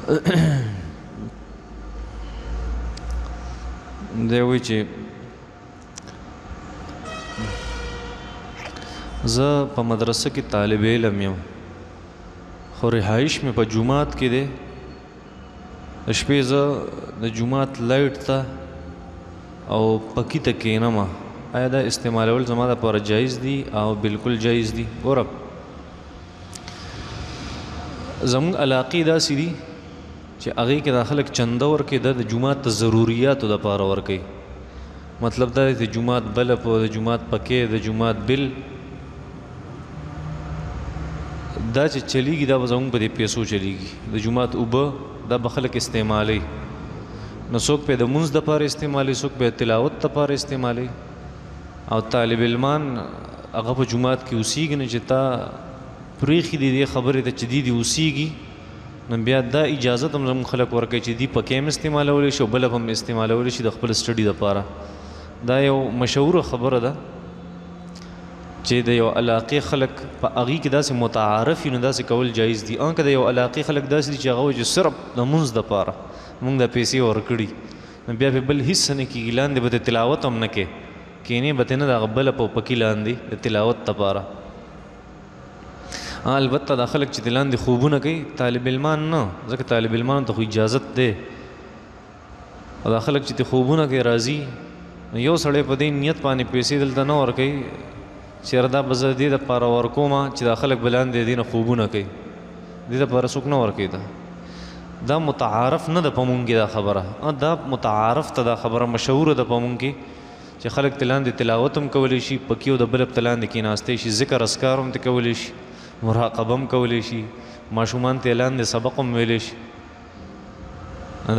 دی وایي چې زه په مدرسه کې طالب علم یم خو رهایش مې په جومات کې دی د شپې زه د جومات لایټ ته او پکي ته کښېنم آیا دا استعمالول زما دپاره جایز دي او بالکل جایز دي ګوره زموږ علاقې داسې دي چې هغې کې دا خلک چنده ورکوي دا د جومات د ضروریاتو دپاره ورکوي مطلب دا دی د جومات بلب او د جومات پکې د جومات بل دا چې چلیږي دا به زموږ په دې پیسو چلیږي د جومات اوبه دا به خلک استعمالوي نو څوک پې د مونځ دپاره استعمالوي څوک پې تلاوت دپاره استعمالوي او طالب علمان هغه په جومات کې اوسیږي نه چې تا پرېښي دي دې خبرې ته چې دي اوسیږي نو بیا دا اجازت هم زموږ خلک ورکوي چې دی پکې هم استعمالولی شي او بله هم استعمالولی شي د خپل سټډي دپاره دا یو مشهوره خبره ده چې د یو علاقې خلک په هغې کې داسې متعارف وي نو داسې کول جایز دي که د یو علاقې خلک داسې دي چې هغه وایي چې صرف د مونځ دپاره مونږ دا پیسې ورکړي نو بیا پې بل هېڅ څه نه کېږي لاندې به د تلاوت هم نه کې کینې به ترې نه د هغه بله په پکي لاندې د تلاوت دپاره البته دا خلک چې د لاندې خوبونه کوي طالب علمان نه ځکه طالب علمانو ته خو اجازت دی او دا خلک چې د خوبونه کوي راځي نو یو سړی په دې نیت باندې پیسې دلته نه ورکوي چېرې دا به زه دې دپاره ورکوم چې دا خلک به لاندې دې نه خوبونه کوي دې دپاره څوک نه ورکوي دا متعارف نه ده په مونږ کې دا خبره دا متعارف ته دا خبره مشهوره ده په مونږ کې چې خلک ته لاندې تلاوت هم کولی شي پکې او د بلب ته لاندې کېناستی شي ذکر اذکار هم ته کولی شي مراقبه هم کولی شي ماشومان ته لاندې سبق هم ویلی شي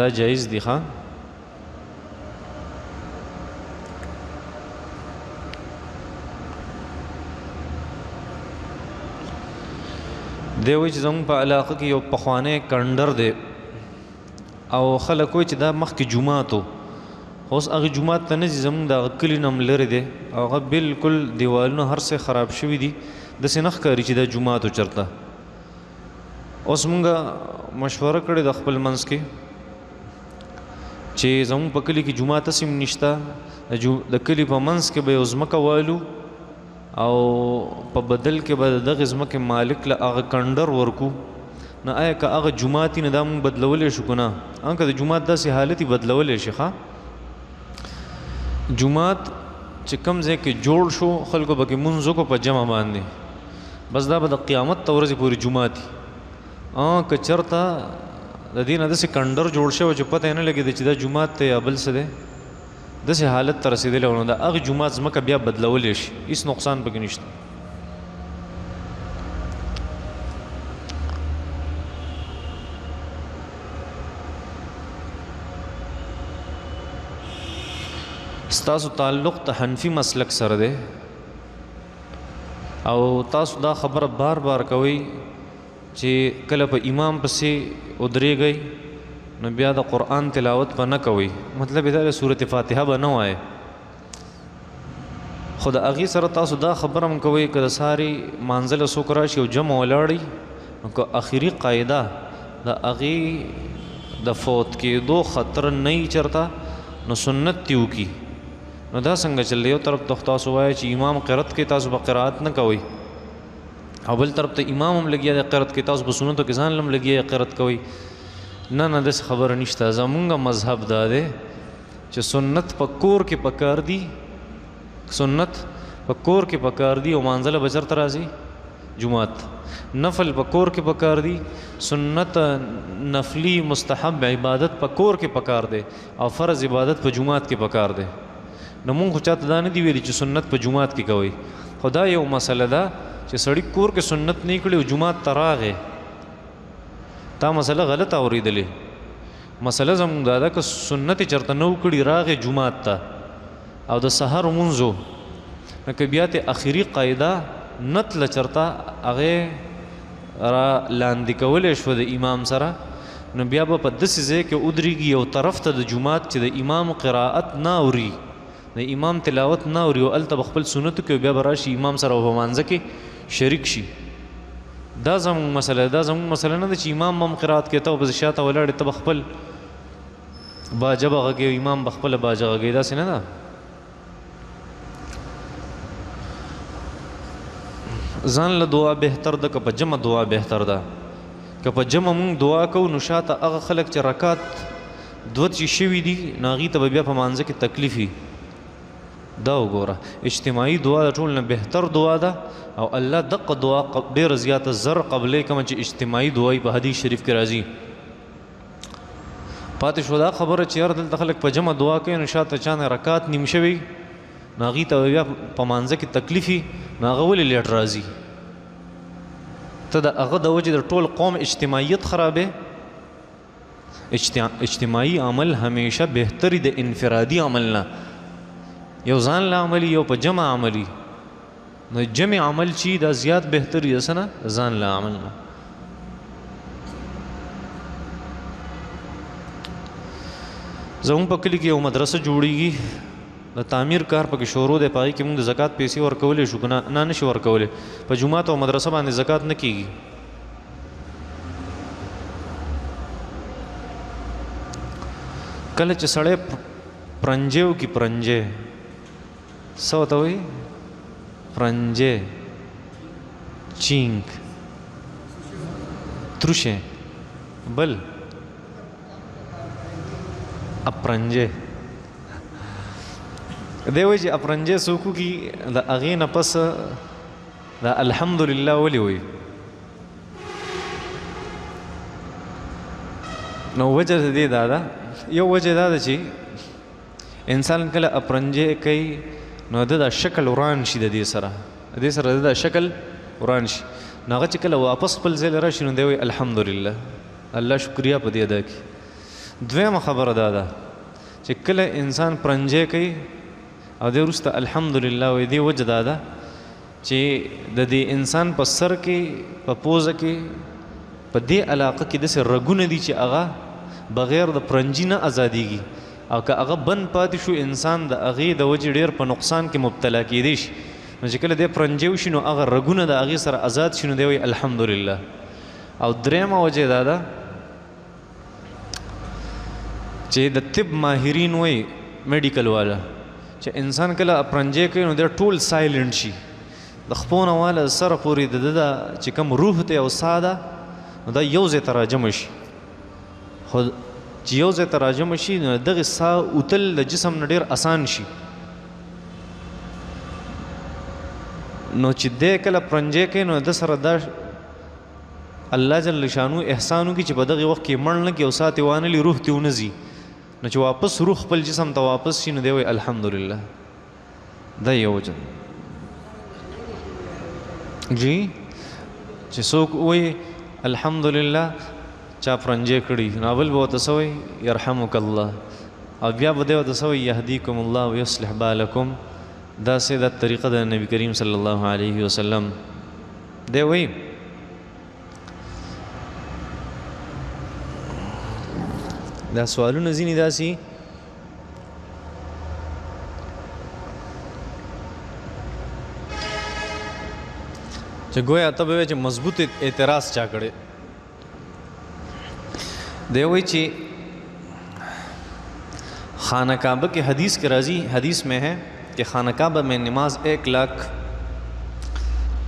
دا جایز دي ښه دی وایي چې زموږ په علاقه کې یو پخوانی کنډر دی او خلک وایي چې دا مخکې جومات و خو اوس هغې جومات ته نه ځي زموږ د هغه کلي نه هم لرې دی او هغه بلکل دیوالونه هر څه خراب شوي دي داسې نه ښکاري چې دا جومات و چېرته اوس مونږ مشوره کړې د خپل منځ کې چې زموږ په کلي کې جومات هسې هم نشته د کلي په منځ کې به یو ځمکه والو او په بدل کې به د دغې ځمکې مالک له هغه کنډر ورکو نه آیا که هغه جومات نه دا مونږ بدلولی شو که نه که د جومات داسې حالت یې بدلولی شي ښه جومات چې کوم ځای کې جوړ شو خلکو به کې مونځ وکړو په جمع باندې بس دا به د قیامت ته ورځې پورې جومات وي که چېرته د دې نه داسې کنډر جوړ شوی چې پته یې نه لګېده چې دا جومات دی یا بل څه دی داسې حالت ته رسېدلی و نو د هغې جومات ځمکه بیا بدلولی شي هېڅ نقصان پکې نشته ستاسو تعلق ته حنفي مسلک سره دی او تاسو دا خبره بار بار کوئ چې کله په امام پسې ودرېږئ نو بیا د قرآن تلاوت به نه کوئ مطلب دا د صورت فاتحه به نه وایئ خو د هغې سره تاسو دا خبره هم کوئ که د ساري مانځله څوک راشي او جمع ولاړئ نو که آخري قاعده د هغې د فوت کېدو خطر نه وي چېرته نو سنت دې وکړي نو دا څنګه چل یو طرف ته تاسو وایئ چې امام قرأت کوي تاسو به قرأت نه کوئ او بل طرف ته امام هم لګیا دی قرأت کوي تاسو په سنتو کې ځان هم لګیا دی قرأت کوئ نه نه داسې خبره نشته زمونږ مذهب دا دی چې سنت په کور کې پکار دي سنت په کور کې پکار دي او مانځله به چېرته راځي جومات نفل په کور کې پکار دي سنت نفلی مستحب عبادت په کور کې پکار دی او فرض عبادت په جومات کې پکار دی نو مونږ خو چاته دا نه دی ویلي چې سنت په جومات کې کوئ خو دا یو مسله ده چې سړی کور کې سنت نه کړي او جومات ته راغی دا مسله غلطه اورېدلې مسله زموږ دا ده که سنت یې چېرته نه وکړي راغی جومات ته او د سحر مونځو نو که بیا ته آخري قاعده نتله چېرته هغې را لاندې کولی شوه د امام سره نو بیا به په داسې ځای کې ودرېږي یو طرف ته د جومات چې د امام قرائت نه اوري د امام تلاوت نه اوري او هلته به خپل سنتو کې بیا به راشي امام سره په مانځه کې شریک شي دا زموږ مسله دا زموږ مسله نه ده چې امام هم قرات کوي ته پسې شاته ولاړې ته به خپل باجه به غږوي امام به خپله باجه غږوي داسې نه ده. ځان له دعا بهتر ده که په جمع دعا بهتر ده. که په جمع مونږ دعا کوو نو شاته هغه خلک چې رکات دوه چې شوي دي نو هغوی ته به بیا په مانځه کې تکلیف وي. دا وګوره اجتماعي دعا د ټول نه بهتر دعا ده او الله دقه دعا ډېره زیاته زر قبلې کومه چې اجتماعي دعا په حدیث شریف کې راځي. پاتې شو دا خبره چې یار دلته خلک په جمع دعا کوي نو شاته چا نه رکات نیم شوي نو هغوی ته بیا په مانځه کې تکلیف وي نو هغه ولې لیټ راځي. ته د هغه د وجې د ټول قوم اجتماعیت خرابې. اجتماعي عمل همیشه بهتری د انفرادي عمل نه. یو ځان له عملي یو په جمع عملي نو جمع عمل چې دا زیات بهتري ده نه ځان له عمل نه. زموږ په کلي کې یو مدرسه جوړیږي د تعمیر کار پکې شروع دی. په هغې کې موږ د زکات پیسې ورکولی شو که نه نشو ورکولی. په جومات او مدرسه باندې زکات نه کیږي. کله چې سړی پرنجې وکړي پرنجې څه ورته وایي پرنجې چینک تروشې بل اپرنجې دی وایي چې اپرنجې څوک وکړي د هغې نه پس د الحمدلله ولې وایي. نو وجه د دې دا ده یو وجه دا ده چې انسان کله اپرنجې کوي نو د شکل وران شي د دې سره د شکل وران شي نو هغه چې کله واپس خپل ځای له راشي نو دی وایي الحمدلله الله شکریا په دې ادا کړي. دویمه خبره دا ده چې کله انسان پرنجې کوي او دې وروسته الحمدلله وایي دې وجه دا ده چې د دې انسان په سر کې په پوزه کې په دې علاقه کې داسې رګونه دي چې هغه بغیر د پرنجي نه ازادېږي او که هغه بند پاتې شو انسان د هغې د وجې ډېر په نقصان کې مبتلا کېدی شي. نو چې کله دی پرنجي وشي نو هغه رګونه د هغې سره ازاد شي نو دی وایي الحمدلله. او درېیمه وجه دا ده چې د طب ماهرین وایي میډیکل والا چې انسان کله پرنجې کوي نو دی ټول سایلنټ شي د خپو نه واله سره پورې د ده چې کوم روح دی او ساه ده نو دا یو ځای ته راجمع شي. خو چې یو ځای ته راجمع شي نو دغې ساه اوتل د جسم نه ډېر اسان شي. نو چې دی کله پرنجې کوي نو د سره دا الله جل شانو احسان وکړي چې په دغې وخت کې مړ نه کړي او ساه ترې وانهلي روح ترې ونه ځي نو چې واپس روح خپل جسم ته واپس شي نو دی وایي الحمدلله. دا یو وجه جی چې څوک وایي الحمدلله چا پرنجې کړي نو اول به ورته څه وایي یرحمک الله او بیا به دی ورته څه وایي یهدیکم الله ویصلح بالکم. داسې دا طریقه د نبی کریم صلی الله علیه وسلم. دی وایي دا سوالونه ځینې داسې چې گویا ته به وایي چې مضبوط اعتراض چا کړی. دی وایي چې خانہ کعبہ کے حدیث کے راضی حدیث میں ہے کہ خانہ کعبہ میں نماز 1 لاکھ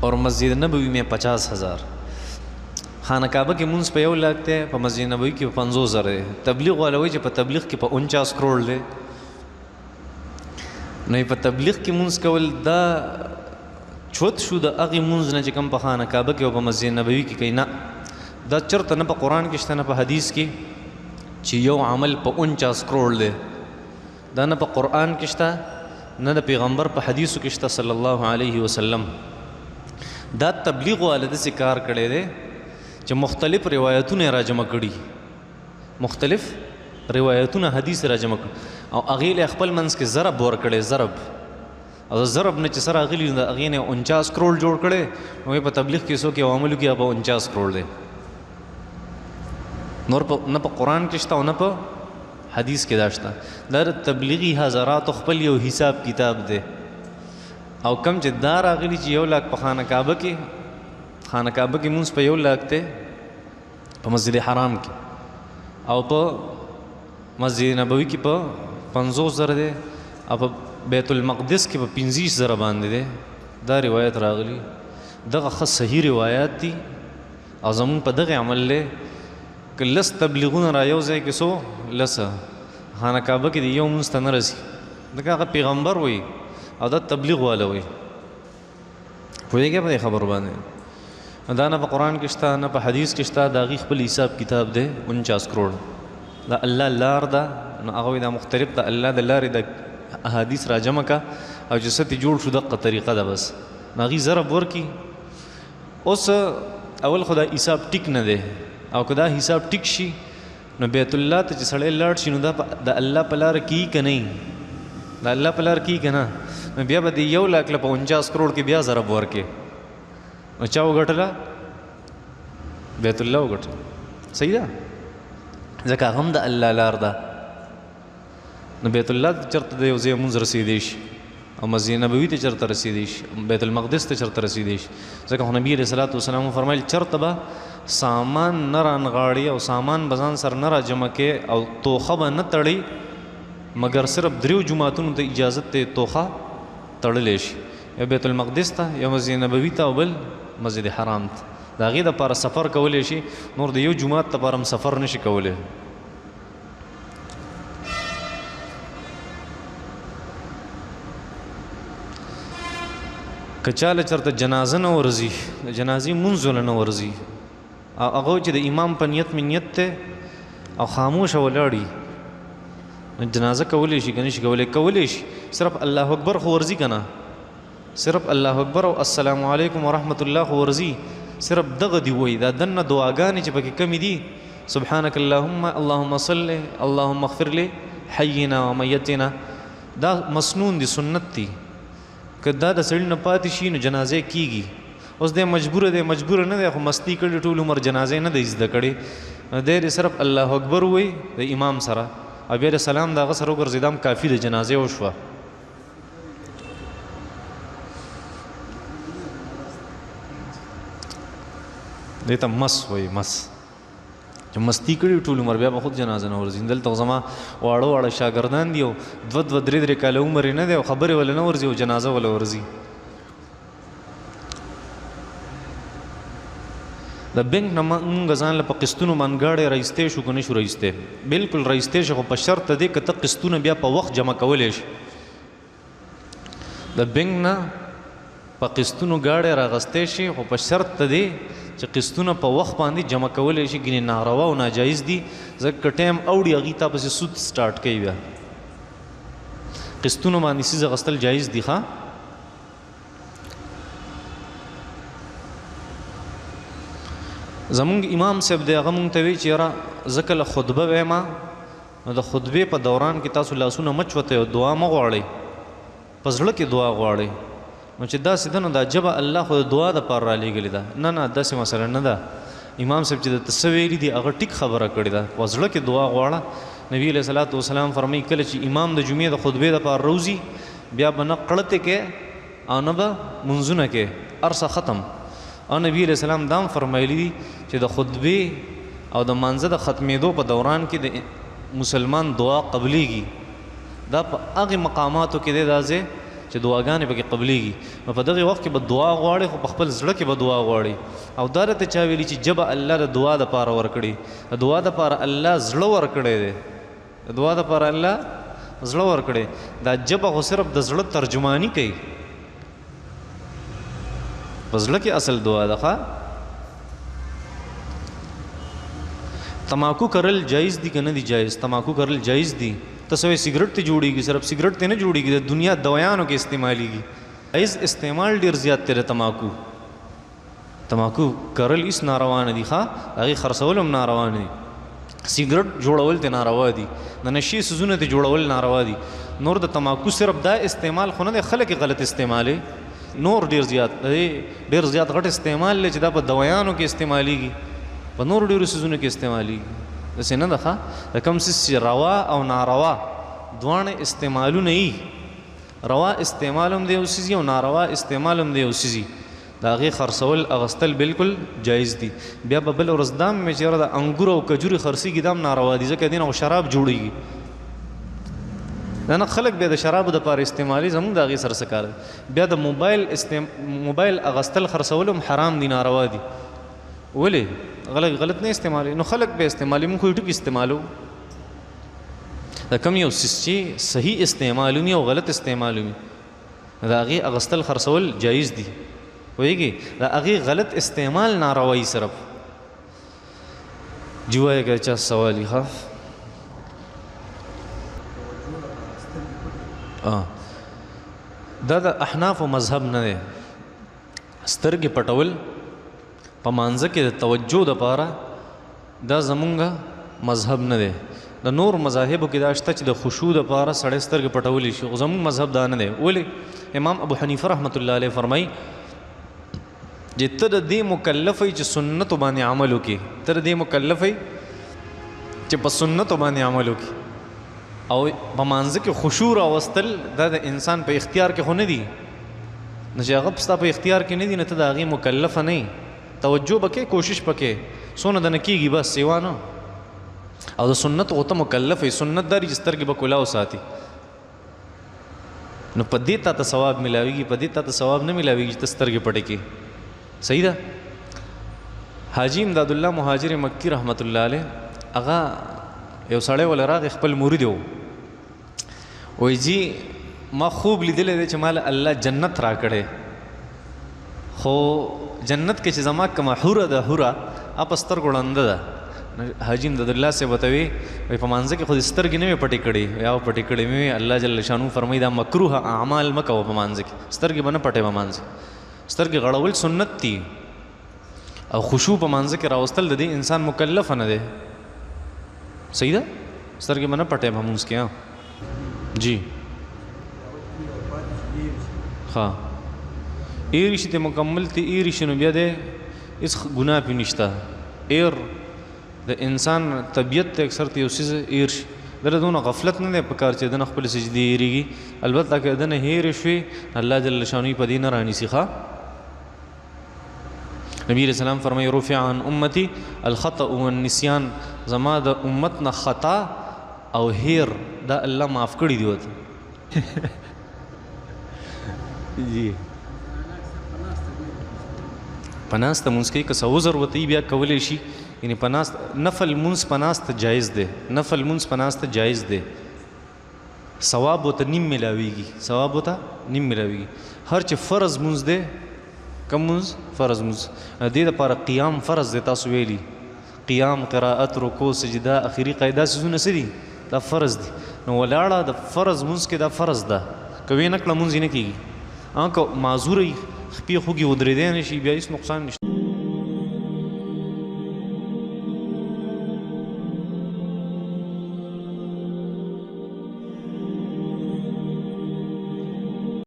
اور مسجد نبوی میں 50,000. خانہ کعبہ کې مونځ په 1 لاکھ دی په مسجد نبوي کې په 50,000 دی. تبلیغ والا وایي چې په تبلیغ کې په 49 کروڑ دی. نو په تبلیغ کې مونځ کول دا چوت شو د هغې مونځ نه چې کوم په خانہ کعبه کې او په مسجد نبوي کې کوي. نه دا چرته نه په قرآن کې شته نه په حدیث کې چې یو عمل په 49 کروڑ دی. دا نه په قرآن کې شته نه د پیغمبر په حدیثو کې شته صلی الله علیه وسلم. دا تبلیغ والا داسې کار کړی دی چې مختلف روایتونه را جمع کړي مختلف روایتونه حدیث را جمع کړي او هغې له خپل منځ کې ضرب ورکړی ضرب او ضرب نه چې سره راغلي نو د هغې نه 49 کروڑ جوړ کړی نو په تبلیغ کې څوک یو عملو کې په 49 کروڑ دی. نور نه په قرآن کې شته او نه په حدیث کې دا شته. دا تبلیغي حضراتو خپل یو حساب کتاب دی او کم چې دا راغلي چې 1 لاکھ په خانه کعبه کې خانه کعبه کې مونځ په 1 لاک دی، په مسجد حرام کې، او په مسجد نبوي کې په 50,000 دی، او په بیت المقدس کې په 25,000 باندې دی. دا روایت راغلی، دغه ښه صحیح روایات دي. او زمونږ په دغه عمل لی که لس تبلیغونه را یو ځای کې څو لسه خانه کعبه کې د یو مونځ ته نه رسي، ځکه هغه پیغمبر وي او دا تبلیغ والا وي. پوهېږئ په دې خبرو باندې؟ دا نه په قرآن کې شته نه په حدیث کې شته، د هغې خپل حساب کتاب دی 49 کروڑ. دا الله لار ده، نو هغه وایي دا مختلف د الله د لارې د احادیث را جمع کا او چې څه ترې جوړ شو دقه طریقه ده بس، نو هغې ضرب ورکړي. اوس اول خو دا حساب ټیک نه دی، او که دا حساب ټیک شي نو بیت الله ته چې سړی لاړ شي نو دا د الله په لاره کېږي که نه؟ د الله په لاره کېږي که نه؟ نو بیا به د 1 لاک له په 49 کروڑ کې بیا ضرب ورکړي. نو چا وګټله؟ بیت الله وګټله. صحیح ده؟ ځکه هغه هم د الله لار ده. نو بیت الله ته چېرته د یو ځای مونځ رسېدی شي، او مسجد نبوي ته چېرته رسېدی شي، بیت المقدس ته چېرته رسېدی شي. ځکه خو نبي علیه صلات وسلام فرمایل چېرته به سامان نه رانغاړي او سامان به ځان سره نه را جمع کې او توخه به نه تړي، مګر صرف 3 جماعتونو ته اجازت ته توخه تړلی شي، یو بیت المقدس ته، یو مسجد نبوي ته، او بل مسجد حرام ته. د هغې دپاره سفر کولی شي، نور د یو جومات دپاره هم سفر نشي کولی. که چاله چېرته جنازه نه ورځي، د جنازې مونځ له نه ورځي، او هغه چې د امام په نیت مې نیت دی او خاموشه ولاړي، نو جنازه کولی شي که نه شي کولی؟ کولی شي، صرف الله اکبر خو ورځي که نه؟ صرف الله اکبر او السلام علیکم ورحمت الله خو ورځي. صرف دغه دی وایي. دا دننه دعاګانې چې پکې کمې دي، سبحانک اللهم صل اللهم اغفر لی حینا و میتنا، دا مسنون دی، سنت دی. که دا د سړي نه پاتې شي نو جنازې کېږي. اوس دی مجبوره دی، مجبوره نه دی، خو مستی کړي ټول عمر جنازې نه دی زده کړې، دی صرف الله اکبر وایي د امام سره، او بیا د سلام د هغه سره وګرځېدا هم کافي د جنازې وشوه. دې ته مس وایي، مس چې مستی کړي ټول عمر بیا به خود جنازه نه ورځي. دلته زما واړه واړه شاګردان دي او 2 3 کاله عمر یې نه دی او خبرې وله نه ورځي او جنازه وله ورځي. د بینک نه موږ ځان له په قسطونو باندې ګاډی رایستی شو که نه شو رایستی؟ بلکل رایستی شو، خو په شرط دی که ته قسطونه بیا په وخت جمع کولی شي. د بینک نه په قسطونو ګاډی راغستی شي، خو په شرط دی چې قسطونه په وخت باندې جمع کولی شي. ګینې ناروا او ناجایز دي، ځکه که ټایم اوړي هغې تا پسې سود سټارټ کوي. بیا قسطونو باندې څیز اخیستل جایز دي. ښه، زمونږ امام صاحب دی، هغه مونږ ته وایي چې یاره زه کله خطبه ویمه نو د خطبې په دوران کې تاسو لاسونه مچ وتئ او دعا مه غواړئ، په زړه کې دعا غواړئ. نو چې داسې ده نو دا ژبه الله خو د دعا دپاره رالیږلې ده. نه نه، داسې مسله نه ده. امام صاحب چې درته څه ویلي دي هغه ټیک خبره کړې ده، په زړه کې دعا غواړه. نبي علیه صلات وسلام فرمایي کله چې امام د جمعې د خطبې دپاره روزي، بیا به نه قړتې کې او نه به منځونه کې، ارسه ختم. او نبی علیہ السلام دام فرمایلی دي چې د خطبې او د مانځه د ختمېدو په دوران کې د مسلمان دعا قبلیږي. دا په هغې مقاماتو کې دی دا ځای چې دعاګانې پکې قبلیږي. نو په دغې وخت کې به دعا غواړي، خو په خپل زړه کې به دعا غواړي. او دا راته چا ویلي چې ژبه الله د دعا دپاره ورکړي، د دعا دپاره الله زړه ورکړی دی، د دعا دپاره الله زړه ورکړی. دا ژبه خو صرف د زړه ترجمانی کوي، په زړه کې اصل دعا ده. ښه، تماکو کرل جایز دي که نه دي جایز؟ تماکو کرل جایز دي. ته سوی سګرټ ته جوړیږي، صرف سګرټ ته نه جوړیږي، د دنیا دوایانو کې استعمالیږي. جایز استعمال ډېر زیات دی د تماکو. تماکو کرل هېڅ ناروا نه دي. ښه، هغې خرڅول هم ناروا نه دي. سګرټ جوړول ته ناروا دي، د نشې څیزونه ته جوړول ناروا دي. نور د تماکو صرف دا استعمال خو نه دی، خلک یې غلط استعمالوي. نور ډېر زیات غټ استعمال دی چې دا په دوایانو کې استعمالیږي، په نور ډېرو څیزونو کې استعمالیږي. داسې نه ده. ښه، د کوم څیز چې روا او ناروا دواړه استعمالونه یي، روا استعمال هم دی یو څیز او ناروا استعمال هم دی یو څیز. د هغې خرڅول اغوستل بالکل جایز دي. بیا به بل ورځ دا مې چېرې د انګور او کجوري خرڅېږي دا هم ناروا دي، ځکه دې نه شراب جوړېږي. نه خلک بیا د شرابو دپاره استعمالي، زموږ د هغې سره څه کار دی. بیا د موبایل اغوستل خرڅول هم حرام دي، ناروا دي. ولې غلط نه استعمالوي؟ نو خلک به استعمالي، موږ خو یې ټکي استعمالو. د کوم یو څیز چې صحیح استعمال وي او غلط استعمال وي د هغې اغوستل خرڅول جایز دي. پوهېږي؟ د هغې غلط استعمال ناروايي صرف. جی وایه که چا سوال وي. ښه دا د احنافو مذهب نه دی. سترګې پټول په مانځه کې د توجه دپاره دا زمونږ مذهب نه دی. د نور مذاهبو کې دا شته چې د خشوع دپاره سړی سترګې پټولی شي، خو زمونږ مذهب دا نه دی. ولې؟ امام ابو حنیفه رحمت الله علیه فرمایي چې ته د دې مکلف یې چې سنتو باندې عمل وکړي، ته د دې مکلف یې چې په سنتو باندې عمل وکړي. او په مانځه کې خشوع راوستل دا د انسان په اختیار کې خو نه دي، نو چې هغه ستا په اختیار کې نه دي نو ته د هغې مکلفه نه یې. توجه به کې، کوشش پکې څونه دنه کېږي بس سیوا نه. او د سنت خو ته مکلف یې، سنت داري چې سترګې به کلاو ساتي. نو په دې تا ته ثواب ملاویږي، په دې تا ته ثواب نه ملاویږي چې ته سترګې پټې کړې. صحیح ده؟ حاجي امداد الله مهاجر مکی رحمت الله علیه هغه یو سړی ول راغی، خپل مرید و، وایي جی ما خوب لیدلی دی چې مال الله جنت را کړی، خو جنت کې چې زما کومه حوره ده، حوره په سترګو ړنده ده. حاجي امداد الله صاحب ورته وایي په مانځه کې خو دې سترګې نه وې پټې کړې، یا پټې کړې مې وې. الله جل شانو فرمایي دا مکروه اعمال مه کوه په مانځه کې، سترګې به نه پټې په مانځه. سترګې غړول سنت دي، او خشوع په مانځه کې راوستل د دې انسان مکلف نه دی. صحیح ده؟ سترګې به نه پټې په مونځ کې. جی ها ایری شي ته مکمل ته ایری شي نو بیا دی هېڅ ګناه پې نشته. ایر د انسان طبیعت ته اکثر ته یو څیز ایر شي، دله دونه غفلت نه دی په کار چې دنه خپل سجدې ایریږي. البته که دنه هېرې شوې الله جل شانو په دې نه رانیسي. ښه نبی علیہ السلام فرمایي رفع عن امتی الخطأ والنسیان، زما د امت نه خطا او هیر دا الله معاف کړي دي ورته. جی پناسته مونځ کوي، که څه عذر ورته بیا کولی شي. یعنې پناسته نفل مونځ پناسته جایز دی، نفل مونځ پناسته جایز دی. ثواب ورته نیم ملاویږي، ثواب ورته نیم ملاویږي. هر چې فرض مونځ دی، کم مونځ؟ فرض مونځ. دې دپاره قیام فرض دی. تاسو ویلي قیام، قرائت، رکوع، سجده، اخري قاعده څیزونه څه دي؟ دا فرض دي. نو ولاړه د فرض مونځ کې دا فرض ده، که ویې نه کړه مونځ یې نه کېږي. که معذوره وي، خپې خوږې ودرېدی نه شي، بیا هېڅ نقصان نشته.